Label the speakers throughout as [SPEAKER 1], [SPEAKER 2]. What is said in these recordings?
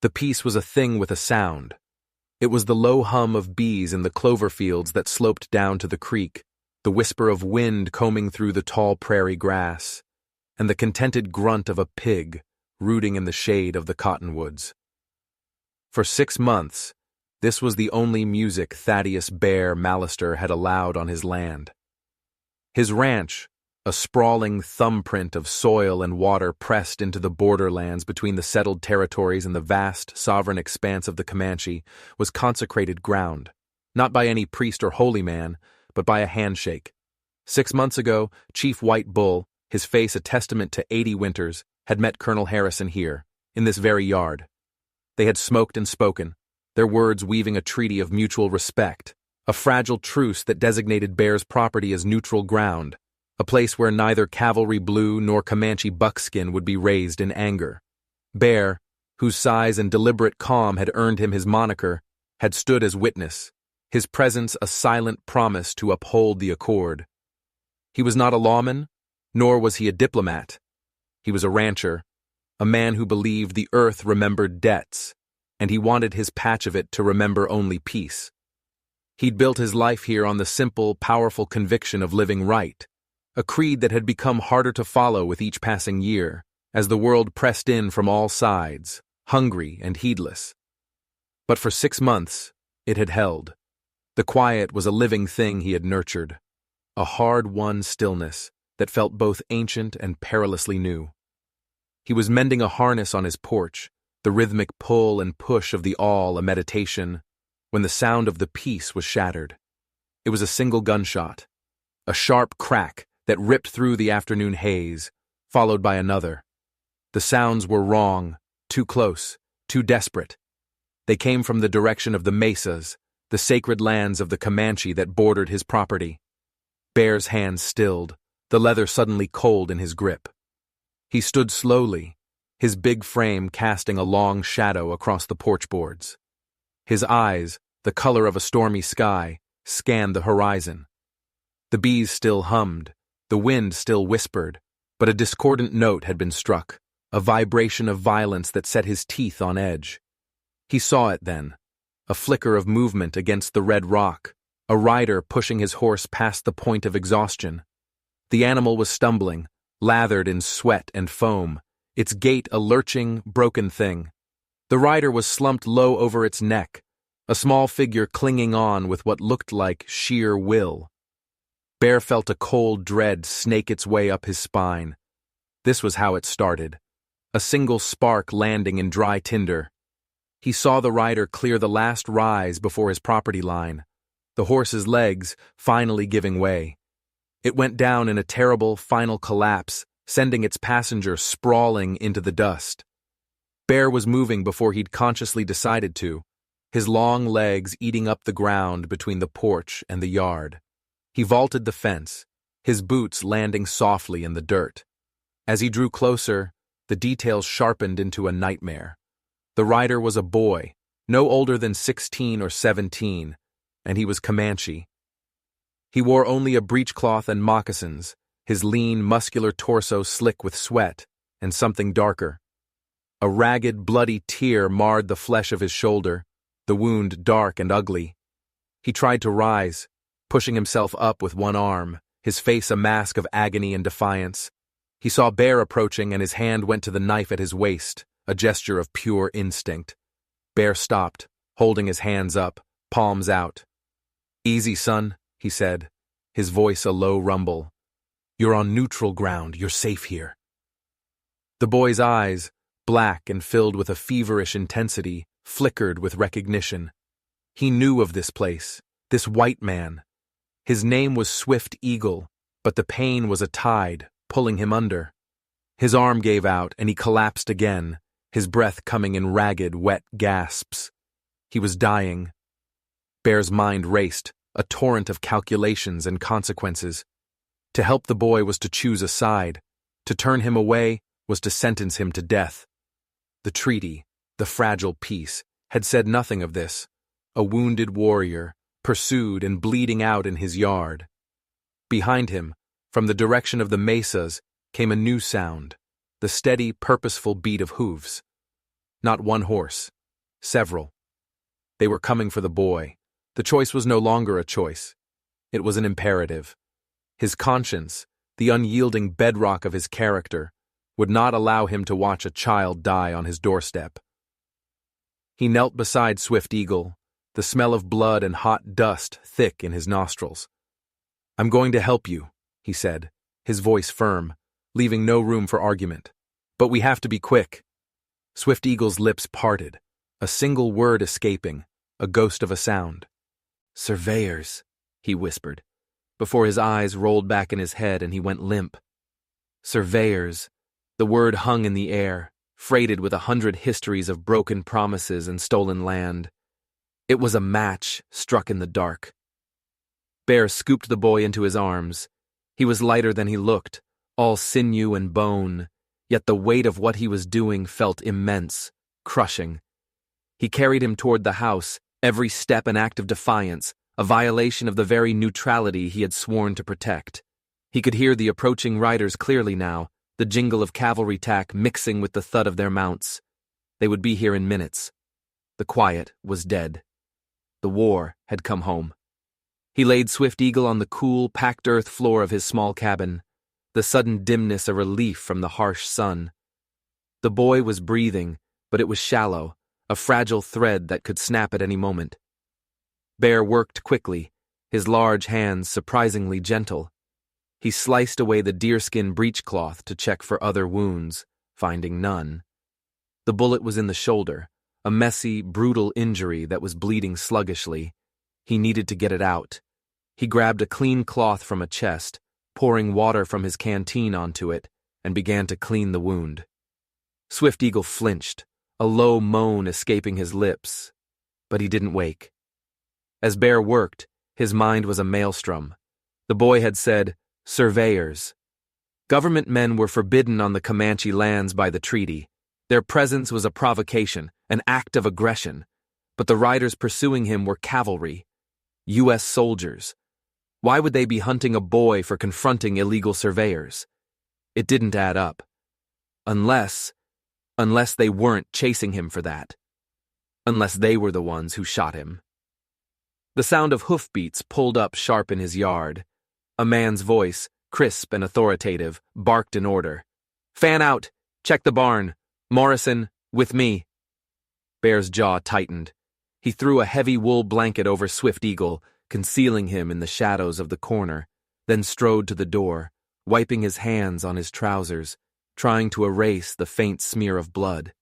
[SPEAKER 1] The peace was a thing with a sound. It was the low hum of bees in the clover fields that sloped down to the creek, the whisper of wind combing through the tall prairie grass, and the contented grunt of a pig rooting in the shade of the cottonwoods. For 6 months, this was the only music Thaddeus Bear Mallister had allowed on his land. His ranch, a sprawling thumbprint of soil and water pressed into the borderlands between the settled territories and the vast, sovereign expanse of the Comanche, was consecrated ground, not by any priest or holy man, but by a handshake. 6 months ago, Chief White Bull, his face a testament to 80 winters, had met Colonel Harrison here, in this very yard. They had smoked and spoken, their words weaving a treaty of mutual respect, a fragile truce that designated Bear's property as neutral ground, a place where neither cavalry blue nor Comanche buckskin would be raised in anger. Bear, whose size and deliberate calm had earned him his moniker, had stood as witness, his presence a silent promise to uphold the accord. He was not a lawman, nor was he a diplomat. He was a rancher, a man who believed the earth remembered debts, and he wanted his patch of it to remember only peace. He'd built his life here on the simple, powerful conviction of living right, a creed that had become harder to follow with each passing year, as the world pressed in from all sides, hungry and heedless. But for 6 months, it had held. The quiet was a living thing he had nurtured, a hard-won stillness that felt both ancient and perilously new. He was mending a harness on his porch, the rhythmic pull and push of the awl a meditation, when the sound of the peace was shattered. It was a single gunshot, a sharp crack that ripped through the afternoon haze, followed by another. The sounds were wrong, too close, too desperate. They came from the direction of the mesas, the sacred lands of the Comanche that bordered his property. Bear's hands stilled, the leather suddenly cold in his grip. He stood slowly, his big frame casting a long shadow across the porch boards. His eyes, the color of a stormy sky, scanned the horizon. The bees still hummed, the wind still whispered, but a discordant note had been struck, a vibration of violence that set his teeth on edge. He saw it then, a flicker of movement against the red rock, a rider pushing his horse past the point of exhaustion. The animal was stumbling, lathered in sweat and foam, its gait a lurching, broken thing. The rider was slumped low over its neck, a small figure clinging on with what looked like sheer will. Bear felt a cold dread snake its way up his spine. This was how it started, a single spark landing in dry tinder. He saw the rider clear the last rise before his property line, the horse's legs finally giving way. It went down in a terrible final collapse, sending its passenger sprawling into the dust. Bear was moving before he'd consciously decided to, his long legs eating up the ground between the porch and the yard. He vaulted the fence, his boots landing softly in the dirt. As he drew closer, the details sharpened into a nightmare. The rider was a boy, no older than 16 or 17, and he was Comanche. He wore only a breechcloth and moccasins, his lean, muscular torso slick with sweat, and something darker. A ragged, bloody tear marred the flesh of his shoulder, the wound dark and ugly. He tried to rise, pushing himself up with one arm, his face a mask of agony and defiance. He saw Bear approaching and his hand went to the knife at his waist, a gesture of pure instinct. Bear stopped, holding his hands up, palms out. "Easy, son," he said, his voice a low rumble. "You're on neutral ground, you're safe here." The boy's eyes, black and filled with a feverish intensity, flickered with recognition. He knew of this place, this white man. His name was Swift Eagle, but the pain was a tide, pulling him under. His arm gave out and he collapsed again, his breath coming in ragged, wet gasps. He was dying. Bear's mind raced, a torrent of calculations and consequences. To help the boy was to choose a side. To turn him away was to sentence him to death. The treaty, the fragile peace, had said nothing of this. A wounded warrior, pursued and bleeding out in his yard. Behind him, from the direction of the mesas, came a new sound, the steady, purposeful beat of hooves. Not one horse. Several. They were coming for the boy. The choice was no longer a choice. It was an imperative. His conscience, the unyielding bedrock of his character, would not allow him to watch a child die on his doorstep. He knelt beside Swift Eagle, the smell of blood and hot dust thick in his nostrils. "I'm going to help you," he said, his voice firm, leaving no room for argument. "But we have to be quick." Swift Eagle's lips parted, a single word escaping, a ghost of a sound. "Surveyors," he whispered, before his eyes rolled back in his head and he went limp. Surveyors. The word hung in the air, freighted with 100 histories of broken promises and stolen land. It was a match struck in the dark. Bear scooped the boy into his arms. He was lighter than he looked, all sinew and bone, yet the weight of what he was doing felt immense, crushing. He carried him toward the house, every step an act of defiance, a violation of the very neutrality he had sworn to protect. He could hear the approaching riders clearly now, the jingle of cavalry tack mixing with the thud of their mounts. They would be here in minutes. The quiet was dead. The war had come home. He laid Swift Eagle on the cool, packed earth floor of his small cabin, the sudden dimness a relief from the harsh sun. The boy was breathing, but it was shallow, a fragile thread that could snap at any moment. Bear worked quickly, his large hands surprisingly gentle. He sliced away the deerskin breechcloth to check for other wounds, finding none. The bullet was in the shoulder, a messy, brutal injury that was bleeding sluggishly. He needed to get it out. He grabbed a clean cloth from a chest, pouring water from his canteen onto it, and began to clean the wound. Swift Eagle flinched, a low moan escaping his lips, but he didn't wake. As Bear worked, his mind was a maelstrom. The boy had said, "Surveyors." Government men were forbidden on the Comanche lands by the treaty. Their presence was a provocation, an act of aggression. But the riders pursuing him were cavalry, U.S. soldiers. Why would they be hunting a boy for confronting illegal surveyors? It didn't add up. Unless they weren't chasing him for that. Unless they were the ones who shot him. The sound of hoofbeats pulled up sharp in his yard. A man's voice, crisp and authoritative, barked an order. "Fan out! Check the barn! Morrison, with me!" Bear's jaw tightened. He threw a heavy wool blanket over Swift Eagle, concealing him in the shadows of the corner, then strode to the door, wiping his hands on his trousers, trying to erase the faint smear of blood.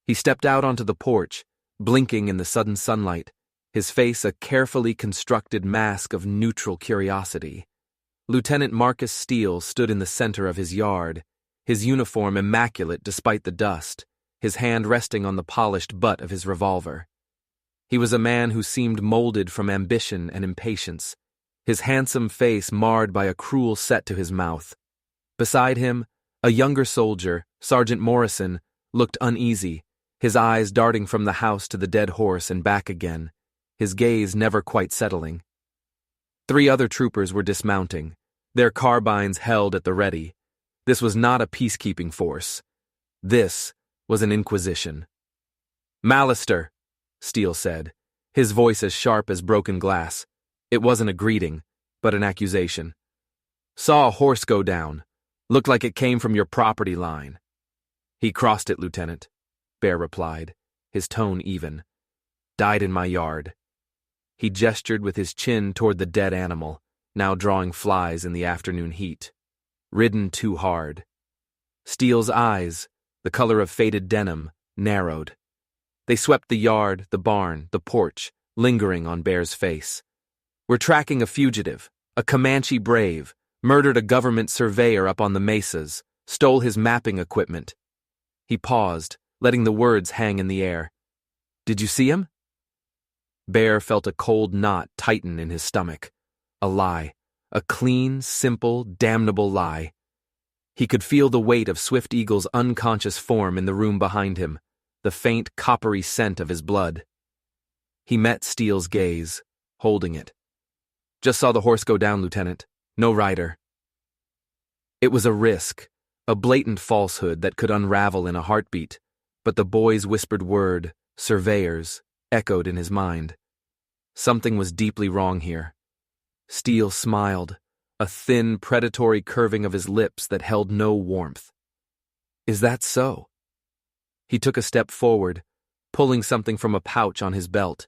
[SPEAKER 1] He stepped out onto the porch, blinking in the sudden sunlight, his face a carefully constructed mask of neutral curiosity. Lieutenant Marcus Steele stood in the center of his yard, his uniform immaculate despite the dust, his hand resting on the polished butt of his revolver. He was a man who seemed molded from ambition and impatience, his handsome face marred by a cruel set to his mouth. Beside him, a younger soldier, Sergeant Morrison, looked uneasy, his eyes darting from the house to the dead horse and back again, his gaze never quite settling. 3 other troopers were dismounting, their carbines held at the ready. This was not a peacekeeping force. This was an inquisition. "Mallister," Steele said, his voice as sharp as broken glass. It wasn't a greeting, but an accusation. "Saw a horse go down. Looked like it came from your property line." "He crossed it, Lieutenant," Bear replied, his tone even. "Died in my yard." He gestured with his chin toward the dead animal, now drawing flies in the afternoon heat. "Ridden too hard." Steele's eyes, the color of faded denim, narrowed. They swept the yard, the barn, the porch, lingering on Bear's face. "We're tracking a fugitive, a Comanche brave, murdered a government surveyor up on the mesas, stole his mapping equipment." He paused, letting the words hang in the air. "Did you see him?" Bear felt a cold knot tighten in his stomach. A lie. A clean, simple, damnable lie. He could feel the weight of Swift Eagle's unconscious form in the room behind him, the faint coppery scent of his blood. He met Steele's gaze, holding it. "Just saw the horse go down, Lieutenant. No rider." It was a risk, a blatant falsehood that could unravel in a heartbeat, but the boy's whispered word, surveyors, echoed in his mind. Something was deeply wrong here. Steele smiled, a thin, predatory curving of his lips that held no warmth. Is that so? He took a step forward, pulling something from a pouch on his belt.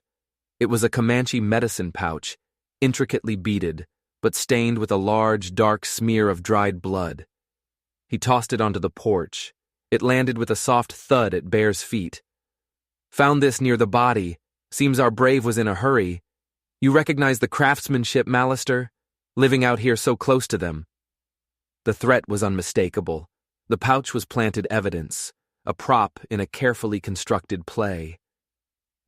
[SPEAKER 1] It was a Comanche medicine pouch, intricately beaded, but stained with a large, dark smear of dried blood. He tossed it onto the porch. It landed with a soft thud at Bear's feet. Found this near the body. Seems our brave was in a hurry. You recognize the craftsmanship, Mallister? Living out here so close to them. The threat was unmistakable. The pouch was planted evidence, a prop in a carefully constructed play.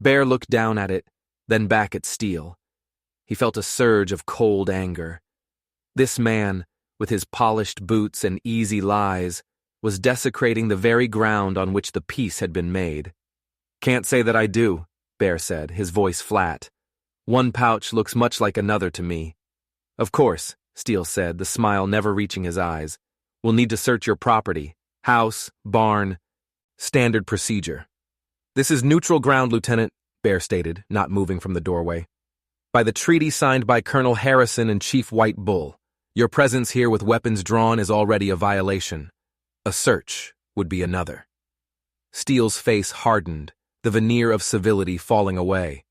[SPEAKER 1] Bear looked down at it, then back at Steele. He felt a surge of cold anger. This man, with his polished boots and easy lies, was desecrating the very ground on which the peace had been made. Can't say that I do, Bear said, his voice flat. One pouch looks much like another to me. Of course, Steele said, the smile never reaching his eyes. We'll need to search your property. House, barn, standard procedure. This is neutral ground, Lieutenant, Bear stated, not moving from the doorway. By the treaty signed by Colonel Harrison and Chief White Bull, your presence here with weapons drawn is already a violation. A search would be another. Steele's face hardened, the veneer of civility falling away.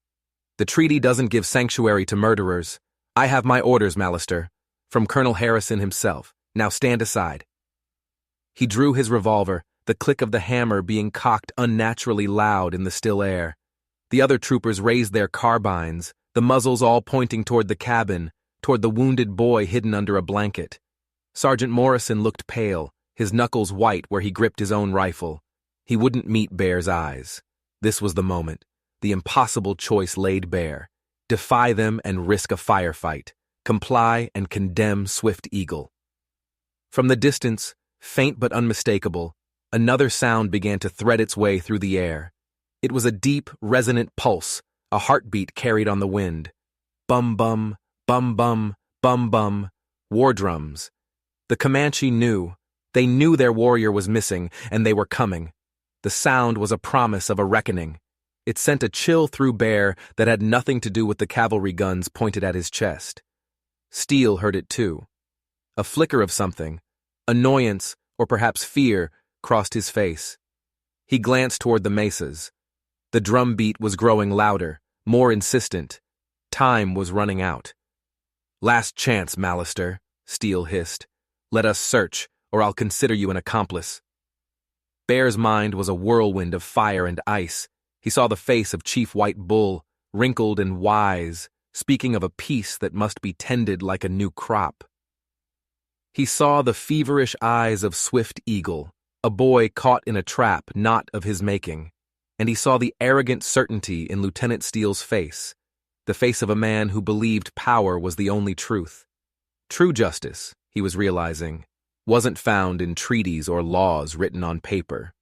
[SPEAKER 1] The treaty doesn't give sanctuary to murderers. I have my orders, Mallister, from Colonel Harrison himself. Now stand aside. He drew his revolver, the click of the hammer being cocked unnaturally loud in the still air. The other troopers raised their carbines, the muzzles all pointing toward the cabin, toward the wounded boy hidden under a blanket. Sergeant Morrison looked pale, his knuckles white where he gripped his own rifle. He wouldn't meet Bear's eyes. This was the moment. The impossible choice laid bare. Defy them and risk a firefight. Comply and condemn Swift Eagle. From the distance, faint but unmistakable, another sound began to thread its way through the air. It was a deep, resonant pulse, a heartbeat carried on the wind. Bum-bum, bum-bum, bum-bum, war drums. The Comanche knew. They knew their warrior was missing, and they were coming. The sound was a promise of a reckoning. It sent a chill through Bear that had nothing to do with the cavalry guns pointed at his chest. Steele heard it too. A flicker of something, annoyance or perhaps fear, crossed his face. He glanced toward the mesas. The drum beat was growing louder, more insistent. Time was running out. Last chance, Mallister, Steele hissed. Let us search, or I'll consider you an accomplice. Bear's mind was a whirlwind of fire and ice. He saw the face of Chief White Bull, wrinkled and wise, speaking of a peace that must be tended like a new crop. He saw the feverish eyes of Swift Eagle, a boy caught in a trap not of his making, and he saw the arrogant certainty in Lieutenant Steele's face, the face of a man who believed power was the only truth. True justice, he was realizing, wasn't found in treaties or laws written on paper.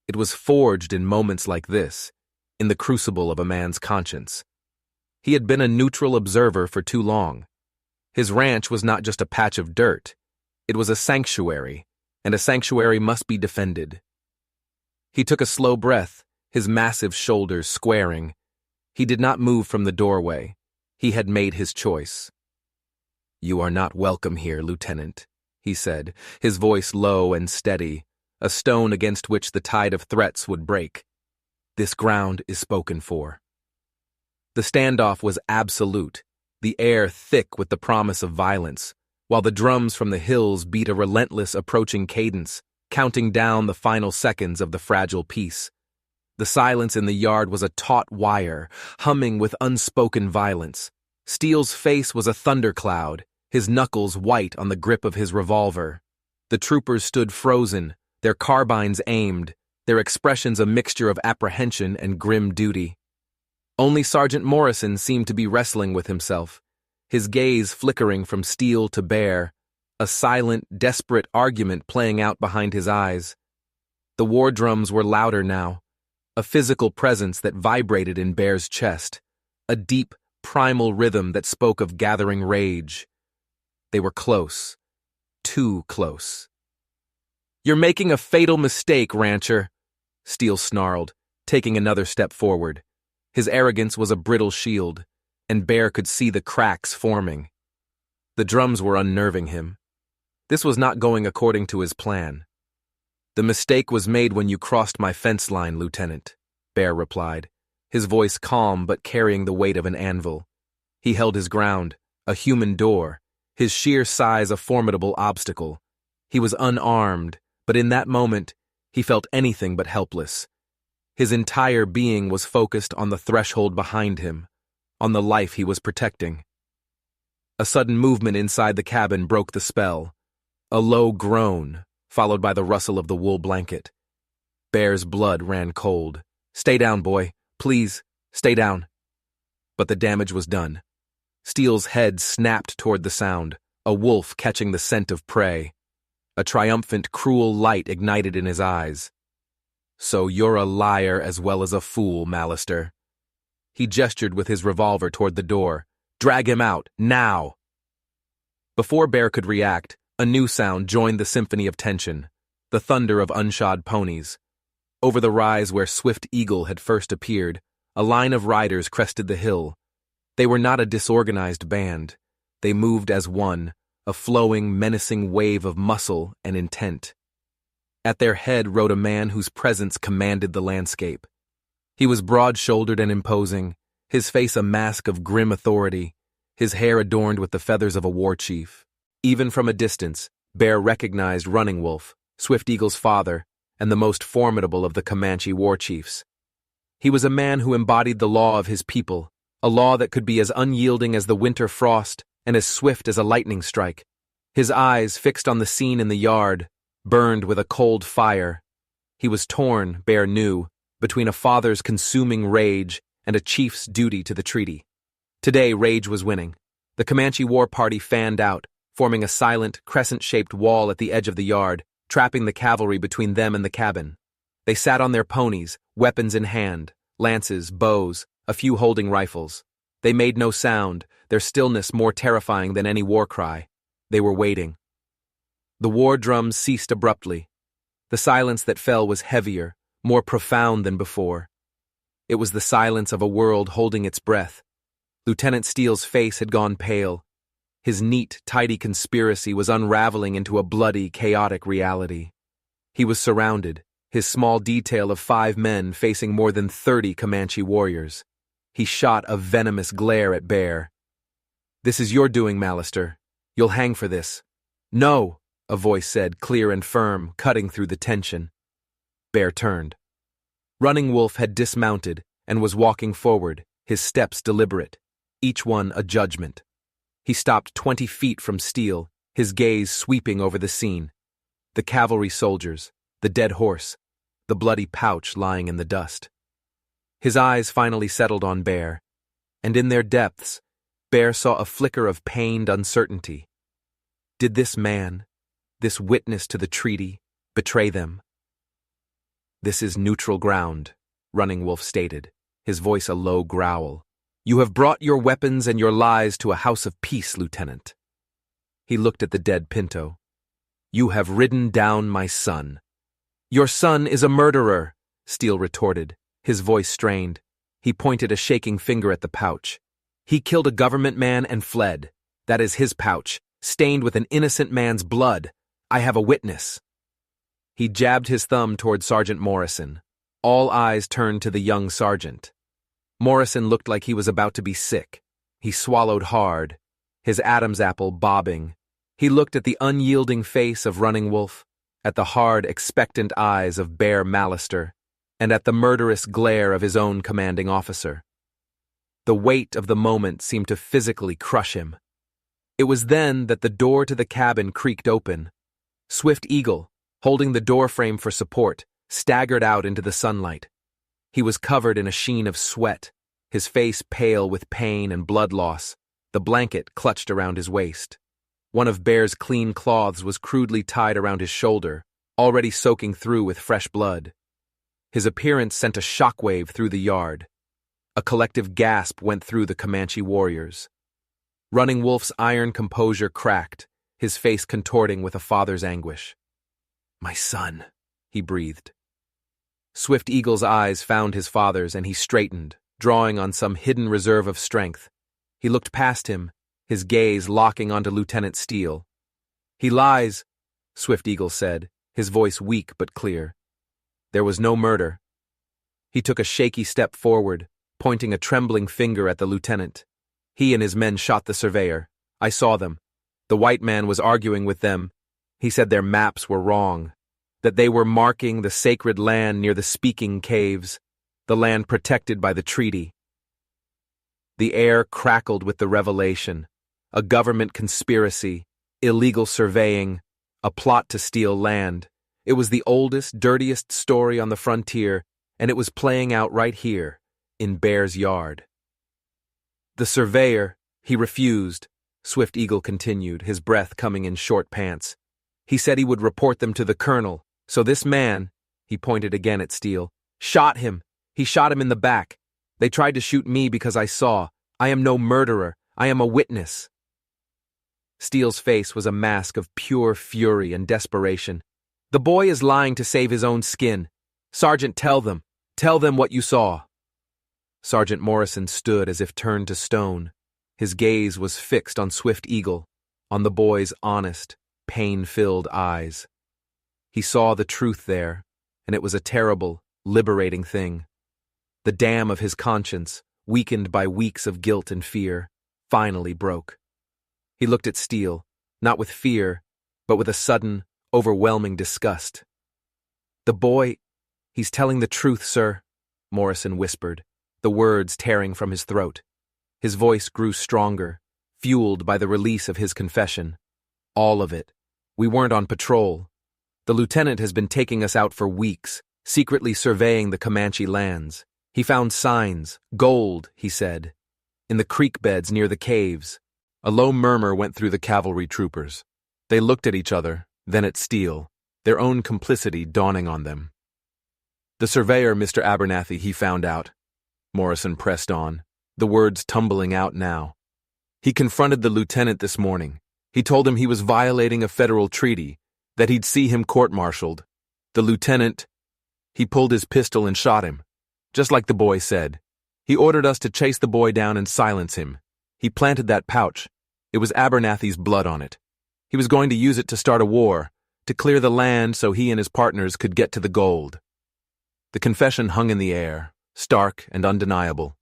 [SPEAKER 1] It was forged in moments like this, in the crucible of a man's conscience. He had been a neutral observer for too long. His ranch was not just a patch of dirt. It was a sanctuary, and a sanctuary must be defended. He took a slow breath, his massive shoulders squaring. He did not move from the doorway. He had made his choice. You are not welcome here, Lieutenant, he said, his voice low and steady, a stone against which the tide of threats would break. This ground is spoken for. The standoff was absolute, the air thick with the promise of violence, while the drums from the hills beat a relentless approaching cadence, counting down the final seconds of the fragile peace. The silence in the yard was a taut wire, humming with unspoken violence. Steele's face was a thundercloud, his knuckles white on the grip of his revolver. The troopers stood frozen, their carbines aimed, their expressions a mixture of apprehension and grim duty. Only Sergeant Morrison seemed to be wrestling with himself, his gaze flickering from Steele to Bear, a silent, desperate argument playing out behind his eyes. The war drums were louder now, a physical presence that vibrated in Bear's chest, a deep, primal rhythm that spoke of gathering rage. They were close, too close. You're making a fatal mistake, rancher, Steel snarled, taking another step forward. His arrogance was a brittle shield, and Bear could see the cracks forming. The drums were unnerving him. This was not going according to his plan. "The mistake was made when you crossed my fence line, Lieutenant," Bear replied, his voice calm but carrying the weight of an anvil. He held his ground, a human door, his sheer size a formidable obstacle. He was unarmed, but in that moment, he felt anything but helpless. His entire being was focused on the threshold behind him, on the life he was protecting. A sudden movement inside the cabin broke the spell. A low groan, followed by the rustle of the wool blanket. Bear's blood ran cold. "Stay down, boy. Please, stay down." But the damage was done. Steele's head snapped toward the sound, a wolf catching the scent of prey. A triumphant, cruel light ignited in his eyes. "So you're a liar as well as a fool, Mallister." He gestured with his revolver toward the door. "Drag him out, now!" Before Bear could react, a new sound joined the symphony of tension, the thunder of unshod ponies. Over the rise where Swift Eagle had first appeared, a line of riders crested the hill. They were not a disorganized band. They moved as one, a flowing, menacing wave of muscle and intent. At their head rode a man whose presence commanded the landscape. He was broad-shouldered and imposing, his face a mask of grim authority, his hair adorned with the feathers of a war chief. Even from a distance, Bear recognized Running Wolf, Swift Eagle's father, and the most formidable of the Comanche war chiefs. He was a man who embodied the law of his people, a law that could be as unyielding as the winter frost and as swift as a lightning strike. His eyes, fixed on the scene in the yard, burned with a cold fire. He was torn, Bear knew, between a father's consuming rage and a chief's duty to the treaty. Today, rage was winning. The Comanche war party fanned out, forming a silent, crescent-shaped wall at the edge of the yard, trapping the cavalry between them and the cabin. They sat on their ponies, weapons in hand, lances, bows, a few holding rifles. They made no sound, their stillness more terrifying than any war cry. They were waiting. The war drums ceased abruptly. The silence that fell was heavier, more profound than before. It was the silence of a world holding its breath. Lieutenant Steele's face had gone pale. His neat, tidy conspiracy was unraveling into a bloody, chaotic reality. He was surrounded, his small detail of 5 men facing more than 30 Comanche warriors. He shot a venomous glare at Bear. "This is your doing, Mallister. You'll hang for this." "No," a voice said, clear and firm, cutting through the tension. Bear turned. Running Wolf had dismounted and was walking forward, his steps deliberate, each one a judgment. He stopped 20 feet from Steele, his gaze sweeping over the scene. The cavalry soldiers, the dead horse, the bloody pouch lying in the dust. His eyes finally settled on Bear, and in their depths, Bear saw a flicker of pained uncertainty. Did this man, this witness to the treaty, betray them? "This is neutral ground," Running Wolf stated, his voice a low growl. "You have brought your weapons and your lies to a house of peace, Lieutenant." He looked at the dead Pinto. "You have ridden down my son." "Your son is a murderer," Steele retorted, his voice strained. He pointed a shaking finger at the pouch. "He killed a government man and fled. That is his pouch, stained with an innocent man's blood. I have a witness." He jabbed his thumb toward Sergeant Morrison. All eyes turned to the young sergeant. Morrison looked like he was about to be sick. He swallowed hard, his Adam's apple bobbing. He looked at the unyielding face of Running Wolf, at the hard, expectant eyes of Bear Mallister, and at the murderous glare of his own commanding officer. The weight of the moment seemed to physically crush him. It was then that the door to the cabin creaked open. Swift Eagle, holding the doorframe for support, staggered out into the sunlight. He was covered in a sheen of sweat, his face pale with pain and blood loss, the blanket clutched around his waist. One of Bear's clean cloths was crudely tied around his shoulder, already soaking through with fresh blood. His appearance sent a shockwave through the yard. A collective gasp went through the Comanche warriors. Running Wolf's iron composure cracked, his face contorting with a father's anguish. "My son," he breathed. Swift Eagle's eyes found his father's, and he straightened, drawing on some hidden reserve of strength. He looked past him, his gaze locking onto Lieutenant Steele. "He lies," Swift Eagle said, his voice weak but clear. "There was no murder." He took a shaky step forward, pointing a trembling finger at the lieutenant. He and his men shot the surveyor. I saw them. The white man was arguing with them. He said their maps were wrong, that they were marking the sacred land near the Speaking Caves, the land protected by the treaty. The air crackled with the revelation. A government conspiracy, illegal surveying, a plot to steal land. It was the oldest, dirtiest story on the frontier, and it was playing out right here, in Bear's Yard. "The surveyor, he refused," Swift Eagle continued, his breath coming in short pants. "He said he would report them to the colonel, so this man," he pointed again at Steele, "shot him. He shot him in the back. They tried to shoot me because I saw. I am no murderer. I am a witness." Steele's face was a mask of pure fury and desperation. "The boy is lying to save his own skin. Sergeant, tell them what you saw." Sergeant Morrison stood as if turned to stone. His gaze was fixed on Swift Eagle, on the boy's honest, pain-filled eyes. He saw the truth there, and it was a terrible, liberating thing. The dam of his conscience, weakened by weeks of guilt and fear, finally broke. He looked at Steele, not with fear, but with a sudden, overwhelming disgust. "The boy, he's telling the truth, sir," Morrison whispered, the words tearing from his throat. His voice grew stronger, fueled by the release of his confession. "All of it. We weren't on patrol. The lieutenant has been taking us out for weeks, secretly surveying the Comanche lands. He found signs, gold, he said, in the creek beds near the caves." A low murmur went through the cavalry troopers. They looked at each other, then at Steele, their own complicity dawning on them. "The surveyor, Mr. Abernathy, he found out," Morrison pressed on, the words tumbling out now. "He confronted the lieutenant this morning. He told him he was violating a federal treaty, that he'd see him court-martialed. The lieutenant, he pulled his pistol and shot him, just like the boy said. He ordered us to chase the boy down and silence him. He planted that pouch. It was Abernathy's blood on it. He was going to use it to start a war, to clear the land so he and his partners could get to the gold." The confession hung in the air, stark and undeniable.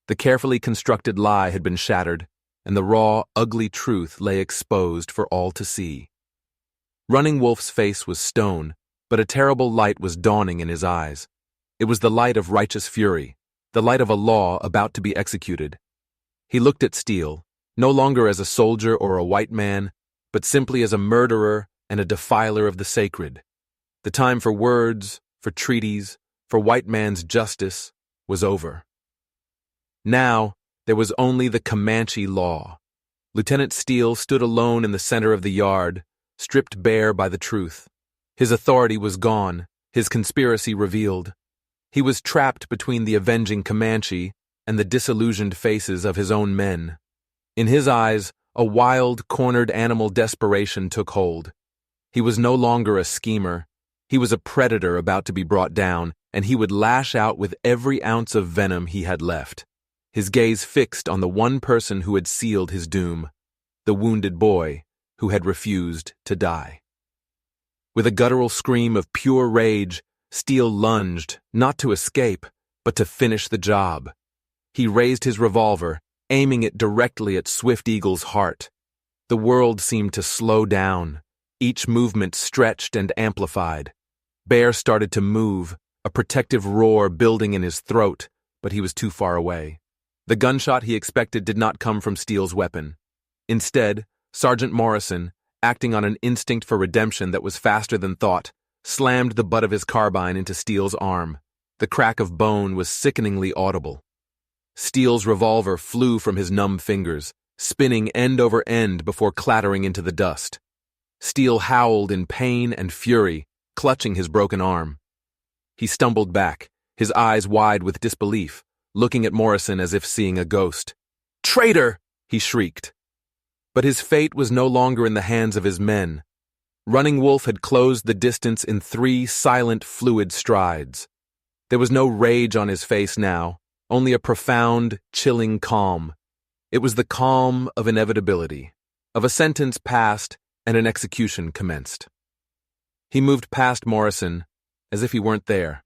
[SPEAKER 1] The carefully constructed lie had been shattered, and the raw, ugly truth lay exposed for all to see. Running Wolf's face was stone, but a terrible light was dawning in his eyes. It was the light of righteous fury, the light of a law about to be executed. He looked at Steele, no longer as a soldier or a white man, but simply as a murderer and a defiler of the sacred. The time for words, for treaties, for white man's justice was over. Now, there was only the Comanche law. Lieutenant Steele stood alone in the center of the yard, stripped bare by the truth. His authority was gone, his conspiracy revealed. He was trapped between the avenging Comanche and the disillusioned faces of his own men. In his eyes, a wild, cornered animal desperation took hold. He was no longer a schemer. He was a predator about to be brought down, and he would lash out with every ounce of venom he had left. His gaze fixed on the one person who had sealed his doom, the wounded boy who had refused to die. With a guttural scream of pure rage, Steele lunged, not to escape, but to finish the job. He raised his revolver, aiming it directly at Swift Eagle's heart. The world seemed to slow down, each movement stretched and amplified. Bear started to move, a protective roar building in his throat, but he was too far away. The gunshot he expected did not come from Steele's weapon. Instead, Sergeant Morrison, acting on an instinct for redemption that was faster than thought, slammed the butt of his carbine into Steele's arm. The crack of bone was sickeningly audible. Steele's revolver flew from his numb fingers, spinning end over end before clattering into the dust. Steele howled in pain and fury, clutching his broken arm. He stumbled back, his eyes wide with disbelief, looking at Morrison as if seeing a ghost. "Traitor!" he shrieked. But his fate was no longer in the hands of his men. Running Wolf had closed the distance in 3 silent, fluid strides. There was no rage on his face now, only a profound, chilling calm. It was the calm of inevitability, of a sentence passed and an execution commenced. He moved past Morrison, as if he weren't there.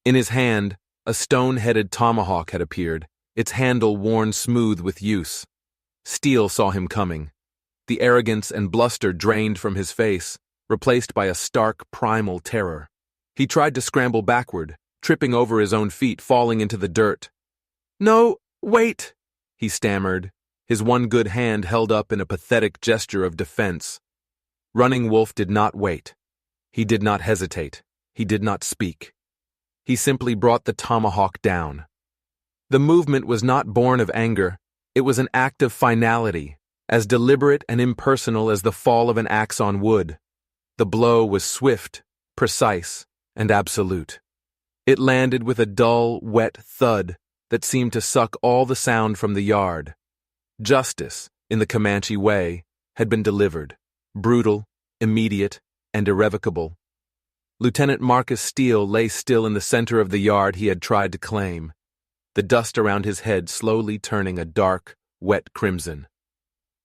[SPEAKER 1] In his hand, a stone-headed tomahawk had appeared, its handle worn smooth with use. Steele saw him coming. The arrogance and bluster drained from his face, replaced by a stark, primal terror. He tried to scramble backward, tripping over his own feet, falling into the dirt. "No, wait," he stammered, his one good hand held up in a pathetic gesture of defense. Running Wolf did not wait. He did not hesitate. He did not speak. He simply brought the tomahawk down. The movement was not born of anger. It was an act of finality, as deliberate and impersonal as the fall of an axe on wood. The blow was swift, precise, and absolute. It landed with a dull, wet thud that seemed to suck all the sound from the yard. Justice, in the Comanche way, had been delivered, brutal, immediate, and irrevocable. Lieutenant Marcus Steele lay still in the center of the yard he had tried to claim, the dust around his head slowly turning a dark, wet crimson.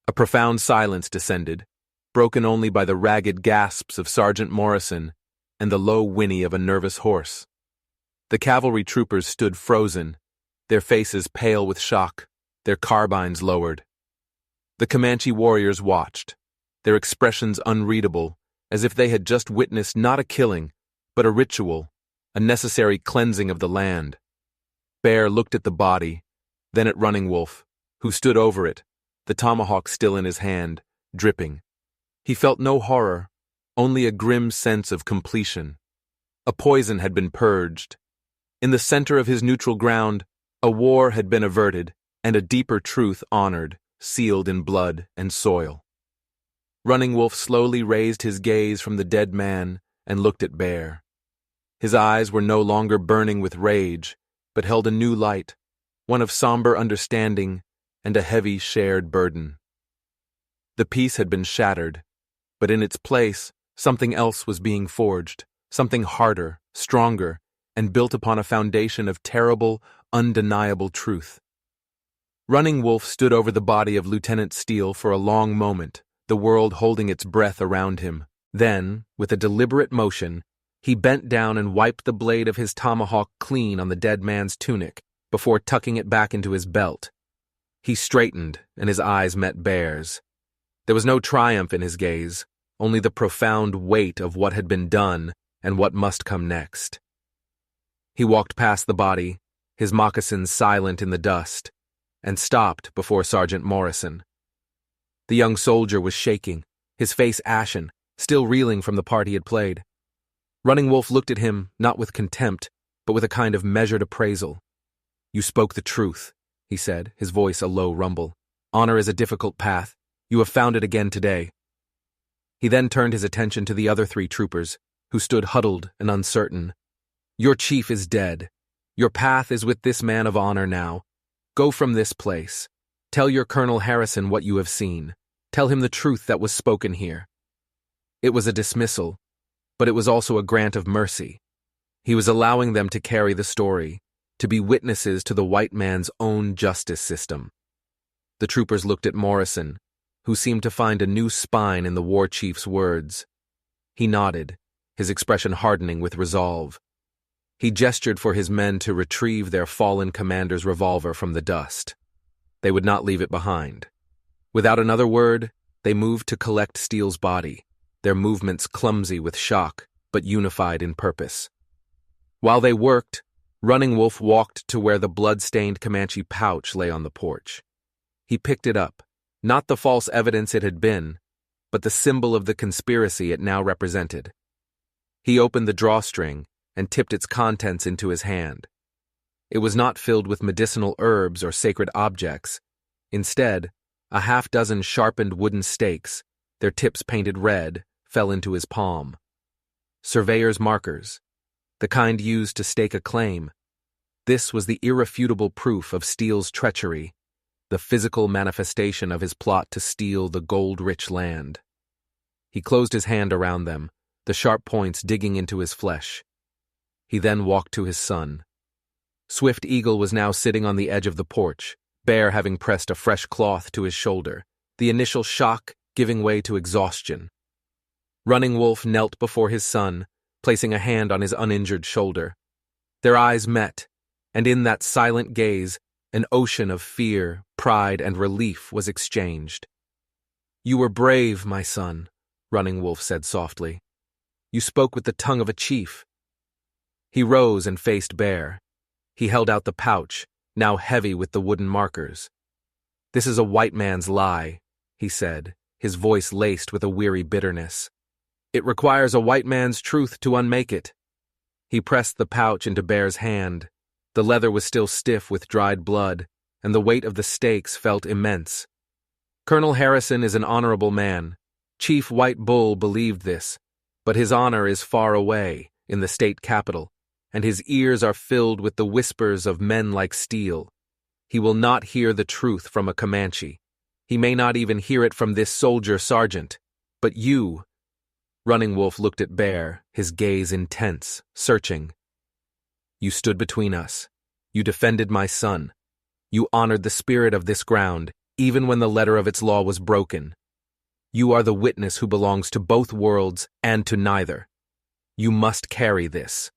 [SPEAKER 1] A profound silence descended, broken only by the ragged gasps of Sergeant Morrison and the low whinny of a nervous horse. The cavalry troopers stood frozen, their faces pale with shock, their carbines lowered. The Comanche warriors watched, their expressions unreadable, as if they had just witnessed not a killing, but a ritual, a necessary cleansing of the land. Bear looked at the body, then at Running Wolf, who stood over it, the tomahawk still in his hand, dripping. He felt no horror, only a grim sense of completion. A poison had been purged. In the center of his neutral ground, a war had been averted, and a deeper truth honored, sealed in blood and soil. Running Wolf slowly raised his gaze from the dead man and looked at Bear. His eyes were no longer burning with rage, but held a new light, one of somber understanding and a heavy shared burden. The peace had been shattered, but in its place, something else was being forged, something harder, stronger, and built upon a foundation of terrible, undeniable truth. Running Wolf stood over the body of Lieutenant Steele for a long moment, the world holding its breath around him. Then, with a deliberate motion, he bent down and wiped the blade of his tomahawk clean on the dead man's tunic before tucking it back into his belt. He straightened, and his eyes met Bear's. There was no triumph in his gaze, only the profound weight of what had been done and what must come next. He walked past the body, his moccasins silent in the dust, and stopped before Sergeant Morrison. The young soldier was shaking, his face ashen, still reeling from the part he had played. Running Wolf looked at him, not with contempt, but with a kind of measured appraisal. "You spoke the truth," he said, his voice a low rumble. "Honor is a difficult path. You have found it again today." He then turned his attention to the other 3 troopers, who stood huddled and uncertain. "Your chief is dead. Your path is with this man of honor now. Go from this place. Tell your Colonel Harrison what you have seen. Tell him the truth that was spoken here." It was a dismissal, but it was also a grant of mercy. He was allowing them to carry the story, to be witnesses to the white man's own justice system. The troopers looked at Morrison, who seemed to find a new spine in the war chief's words. He nodded, his expression hardening with resolve. He gestured for his men to retrieve their fallen commander's revolver from the dust. They would not leave it behind. Without another word, they moved to collect Steele's body, their movements clumsy with shock, but unified in purpose. While they worked, Running Wolf walked to where the blood-stained Comanche pouch lay on the porch. He picked it up, not the false evidence it had been, but the symbol of the conspiracy it now represented. He opened the drawstring and tipped its contents into his hand. It was not filled with medicinal herbs or sacred objects. Instead, a half-dozen sharpened wooden stakes, their tips painted red, fell into his palm. Surveyor's markers, the kind used to stake a claim. This was the irrefutable proof of Steele's treachery, the physical manifestation of his plot to steal the gold-rich land. He closed his hand around them, the sharp points digging into his flesh. He then walked to his son. Swift Eagle was now sitting on the edge of the porch, Bear having pressed a fresh cloth to his shoulder, the initial shock giving way to exhaustion. Running Wolf knelt before his son, placing a hand on his uninjured shoulder. Their eyes met, and in that silent gaze, an ocean of fear, pride, and relief was exchanged. "You were brave, my son," Running Wolf said softly. "You spoke with the tongue of a chief." He rose and faced Bear. He held out the pouch, now heavy with the wooden markers. "This is a white man's lie," he said, his voice laced with a weary bitterness. "It requires a white man's truth to unmake it." He pressed the pouch into Bear's hand. The leather was still stiff with dried blood, and the weight of the stakes felt immense. "Colonel Harrison is an honorable man. Chief White Bull believed this, but his honor is far away, in the state capital, and his ears are filled with the whispers of men like steel. He will not hear the truth from a Comanche. He may not even hear it from this soldier sergeant. But you—" Running Wolf looked at Bear, his gaze intense, searching. "You stood between us. You defended my son. You honored the spirit of this ground, even when the letter of its law was broken. You are the witness who belongs to both worlds and to neither. You must carry this."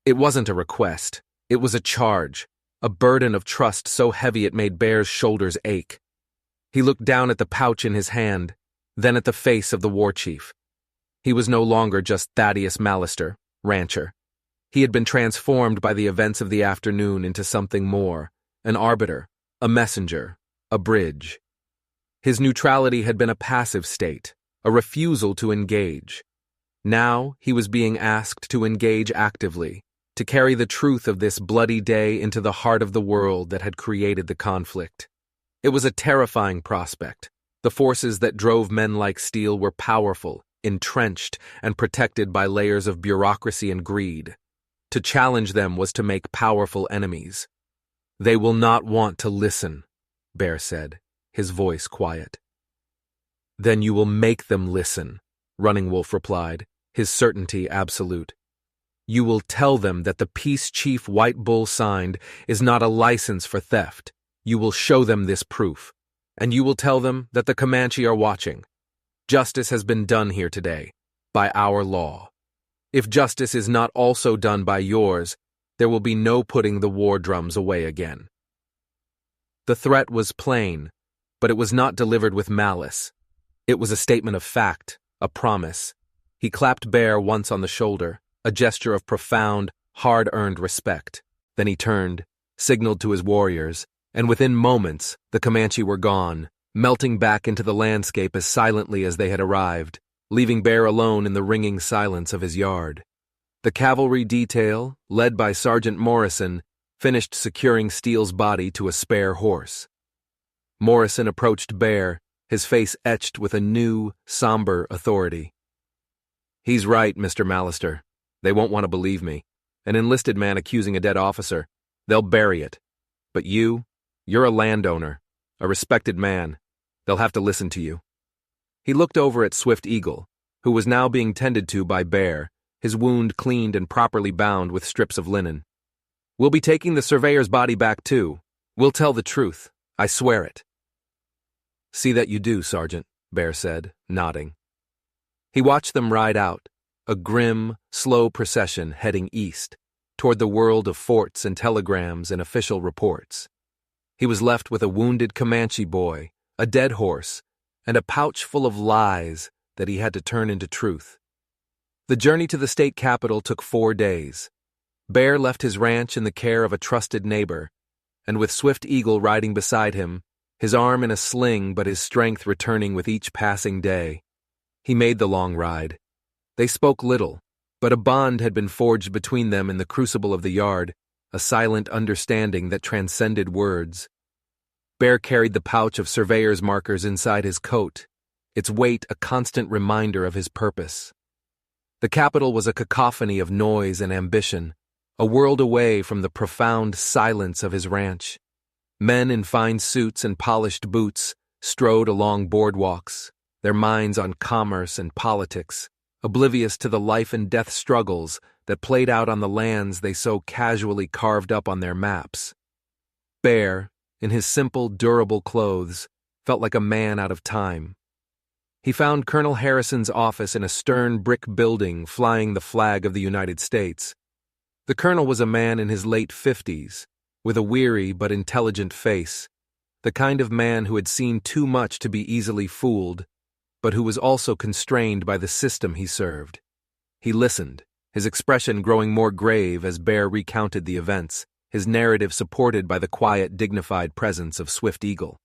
[SPEAKER 1] It wasn't a request. It was a charge, a burden of trust so heavy it made Bear's shoulders ache. He looked down at the pouch in his hand, then at the face of the war chief. He was no longer just Thaddeus Mallister, rancher. He had been transformed by the events of the afternoon into something more, an arbiter, a messenger, a bridge. His neutrality had been a passive state, a refusal to engage. Now he was being asked to engage actively, to carry the truth of this bloody day into the heart of the world that had created the conflict. It was a terrifying prospect. The forces that drove men like steel were powerful, entrenched, and protected by layers of bureaucracy and greed. To challenge them was to make powerful enemies. "They will not want to listen," Bear said, his voice quiet. "Then you will make them listen," Running Wolf replied, his certainty absolute. "You will tell them that the peace Chief White Bull signed is not a license for theft. You will show them this proof. And you will tell them that the Comanche are watching. Justice has been done here today, by our law. If justice is not also done by yours, there will be no putting the war drums away again." The threat was plain, but it was not delivered with malice. It was a statement of fact, a promise. He clapped Bear once on the shoulder, a gesture of profound, hard-earned respect. Then he turned, signaled to his warriors, and within moments the Comanche were gone, melting back into the landscape as silently as they had arrived, leaving Bear alone in the ringing silence of his yard. The cavalry detail, led by Sergeant Morrison, finished securing Steele's body to a spare horse. Morrison approached Bear, his face etched with a new, somber authority. "He's right, Mr. Mallister. They won't want to believe me. An enlisted man accusing a dead officer. They'll bury it. But you're a landowner, a respected man. They'll have to listen to you." He looked over at Swift Eagle, who was now being tended to by Bear, his wound cleaned and properly bound with strips of linen. "We'll be taking the surveyor's body back too. We'll tell the truth. I swear it." "See that you do, Sergeant," Bear said, nodding. He watched them ride out, a grim, slow procession heading east, toward the world of forts and telegrams and official reports. He was left with a wounded Comanche boy, a dead horse, and a pouch full of lies that he had to turn into truth. The journey to the state capital took 4 days. Bear left his ranch in the care of a trusted neighbor, and with Swift Eagle riding beside him, his arm in a sling but his strength returning with each passing day, he made the long ride. They spoke little, but a bond had been forged between them in the crucible of the yard, a silent understanding that transcended words. Bear carried the pouch of surveyor's markers inside his coat, its weight a constant reminder of his purpose. The capital was a cacophony of noise and ambition, a world away from the profound silence of his ranch. Men in fine suits and polished boots strode along boardwalks, their minds on commerce and politics, oblivious to the life and death struggles that played out on the lands they so casually carved up on their maps. Bear, in his simple, durable clothes, felt like a man out of time. He found Colonel Harrison's office in a stern brick building flying the flag of the United States. The colonel was a man in his late 50s, with a weary but intelligent face, the kind of man who had seen too much to be easily fooled, but who was also constrained by the system he served. He listened, his expression growing more grave as Bear recounted the events, his narrative supported by the quiet, dignified presence of Swift Eagle.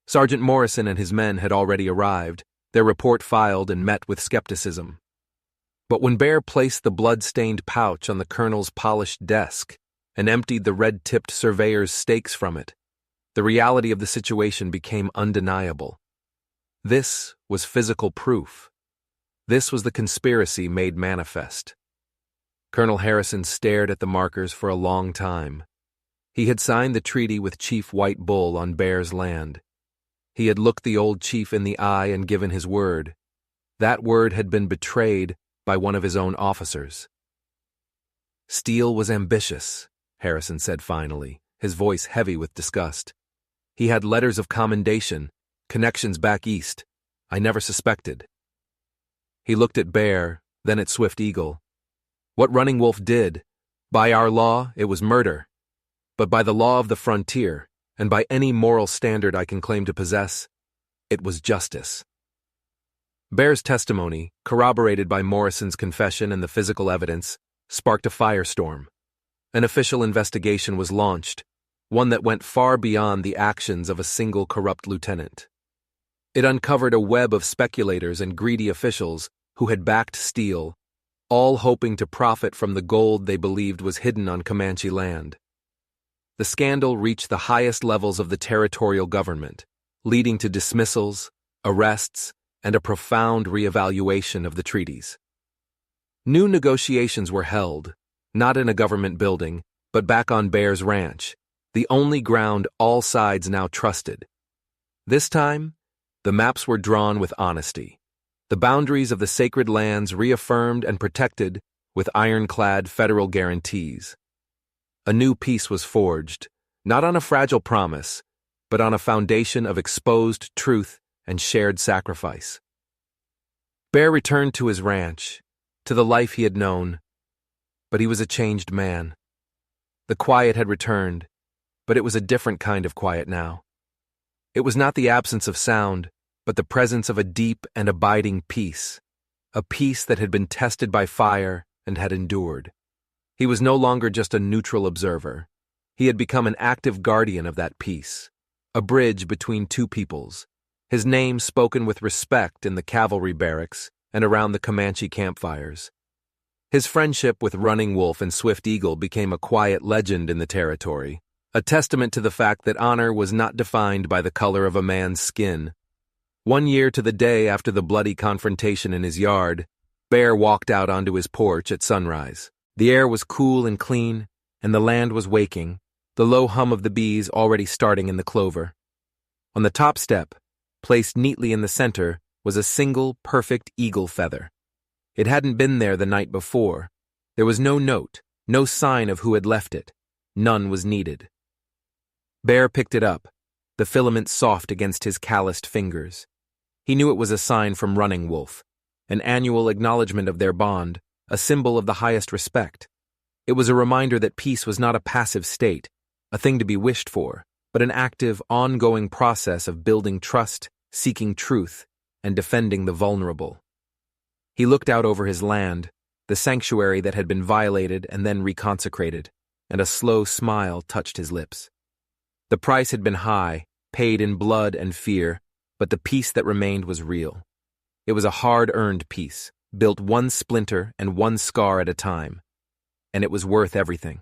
[SPEAKER 1] Sergeant Morrison and his men had already arrived, their report filed and met with skepticism. But when Bear placed the blood-stained pouch on the colonel's polished desk and emptied the red-tipped surveyor's stakes from it, the reality of the situation became undeniable. This was physical proof. This was the conspiracy made manifest. Colonel Harrison stared at the markers for a long time. He had signed the treaty with Chief White Bull on Bear's land. He had looked the old chief in the eye and given his word. That word had been betrayed by one of his own officers. Steele was ambitious, Harrison said finally, his voice heavy with disgust. He had letters of commendation, connections back east. I never suspected. He looked at Bear, then at Swift Eagle. What Running Wolf did, by our law, it was murder. But by the law of the frontier, and by any moral standard I can claim to possess, it was justice. Bear's testimony, corroborated by Morrison's confession and the physical evidence, sparked a firestorm. An official investigation was launched, one that went far beyond the actions of a single corrupt lieutenant. It uncovered a web of speculators and greedy officials who had backed Steele, all hoping to profit from the gold they believed was hidden on Comanche land. The scandal reached the highest levels of the territorial government, leading to dismissals, arrests, and a profound reevaluation of the treaties. New negotiations were held, not in a government building, but back on Bear's ranch, the only ground all sides now trusted. This time, the maps were drawn with honesty, the boundaries of the sacred lands reaffirmed and protected with ironclad federal guarantees. A new peace was forged, not on a fragile promise, but on a foundation of exposed truth and shared sacrifice. Bear returned to his ranch, to the life he had known, but he was a changed man. The quiet had returned, but it was a different kind of quiet now. It was not the absence of sound, but the presence of a deep and abiding peace, a peace that had been tested by fire and had endured. He was no longer just a neutral observer. He had become an active guardian of that peace, a bridge between two peoples, his name spoken with respect in the cavalry barracks and around the Comanche campfires. His friendship with Running Wolf and Swift Eagle became a quiet legend in the territory, a testament to the fact that honor was not defined by the color of a man's skin. 1 year to the day after the bloody confrontation in his yard, Bear walked out onto his porch at sunrise. The air was cool and clean, and the land was waking, the low hum of the bees already starting in the clover. On the top step, placed neatly in the center, was a single, perfect eagle feather. It hadn't been there the night before. There was no note, no sign of who had left it. None was needed. Bear picked it up, the filament soft against his calloused fingers. He knew it was a sign from Running Wolf, an annual acknowledgement of their bond, a symbol of the highest respect. It was a reminder that peace was not a passive state, a thing to be wished for, but an active, ongoing process of building trust, seeking truth, and defending the vulnerable. He looked out over his land, the sanctuary that had been violated and then reconsecrated, and a slow smile touched his lips. The price had been high, paid in blood and fear, but the peace that remained was real. It was a hard-earned peace, built one splinter and one scar at a time, and it was worth everything.